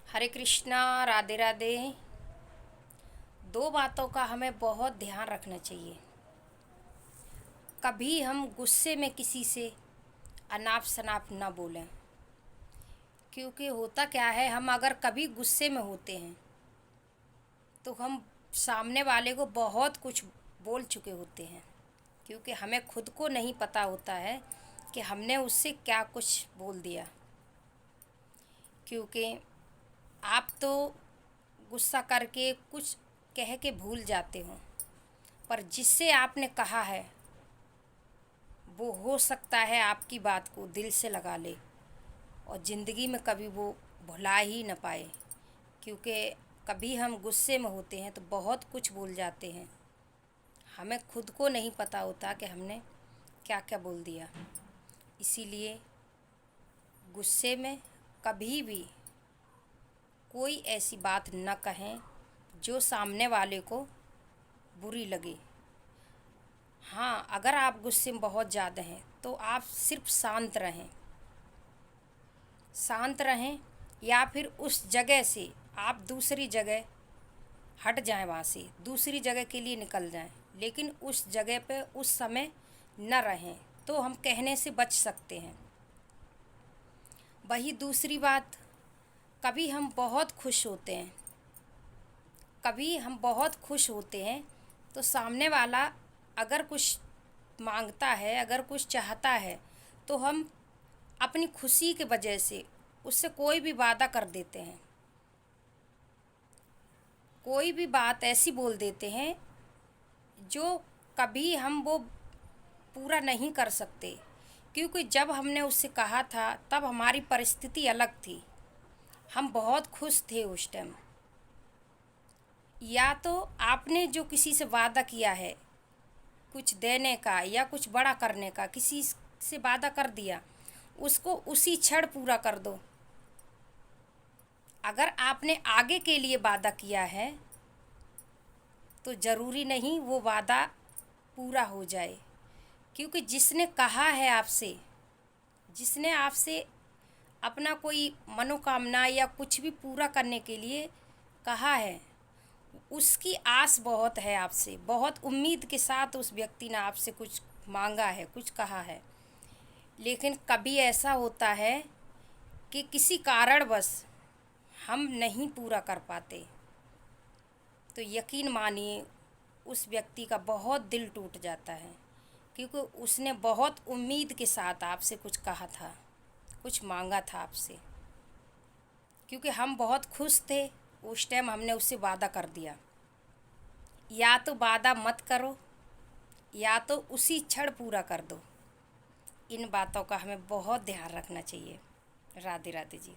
हरे कृष्णा। राधे राधे। दो बातों का हमें बहुत ध्यान रखना चाहिए। कभी हम गुस्से में किसी से अनाप शनाप न बोलें, क्योंकि होता क्या है, हम अगर कभी गुस्से में होते हैं तो हम सामने वाले को बहुत कुछ बोल चुके होते हैं, क्योंकि हमें खुद को नहीं पता होता है कि हमने उससे क्या कुछ बोल दिया। क्योंकि आप तो गुस्सा करके कुछ कह के भूल जाते हो, पर जिससे आपने कहा है वो हो सकता है आपकी बात को दिल से लगा ले और ज़िंदगी में कभी वो भुला ही न पाए। क्योंकि कभी हम गुस्से में होते हैं तो बहुत कुछ भूल जाते हैं, हमें खुद को नहीं पता होता कि हमने क्या क्या बोल दिया। इसीलिए गुस्से में कभी भी कोई ऐसी बात न कहें जो सामने वाले को बुरी लगे। हाँ, अगर आप गुस्से में बहुत ज़्यादा हैं तो आप सिर्फ शांत रहें या फिर उस जगह से आप दूसरी जगह हट जाएं, वहाँ से दूसरी जगह के लिए निकल जाएं, लेकिन उस जगह पे उस समय न रहें, तो हम कहने से बच सकते हैं। वही दूसरी बात, कभी हम बहुत खुश होते हैं तो सामने वाला अगर कुछ मांगता है, अगर कुछ चाहता है, तो हम अपनी खुशी की वजह से उससे कोई भी वादा कर देते हैं, कोई भी बात ऐसी बोल देते हैं जो कभी हम वो पूरा नहीं कर सकते। क्योंकि जब हमने उससे कहा था तब हमारी परिस्थिति अलग थी, हम बहुत खुश थे उस टाइम। या तो आपने जो किसी से वादा किया है कुछ देने का या कुछ बड़ा करने का, किसी से वादा कर दिया, उसको उसी क्षण पूरा कर दो। अगर आपने आगे के लिए वादा किया है तो ज़रूरी नहीं वो वादा पूरा हो जाए। क्योंकि जिसने कहा है आपसे, जिसने आपसे अपना कोई मनोकामना या कुछ भी पूरा करने के लिए कहा है, उसकी आस बहुत है आपसे, बहुत उम्मीद के साथ उस व्यक्ति ने आपसे कुछ मांगा है, कुछ कहा है। लेकिन कभी ऐसा होता है कि किसी कारणवश हम नहीं पूरा कर पाते, तो यकीन मानिए उस व्यक्ति का बहुत दिल टूट जाता है, क्योंकि उसने बहुत उम्मीद के साथ आपसे कुछ कहा था, कुछ मांगा था आपसे। क्योंकि हम बहुत खुश थे उस टाइम, हमने उससे वादा कर दिया। या तो वादा मत करो या तो उसी क्षण पूरा कर दो। इन बातों का हमें बहुत ध्यान रखना चाहिए। राधे राधे जी।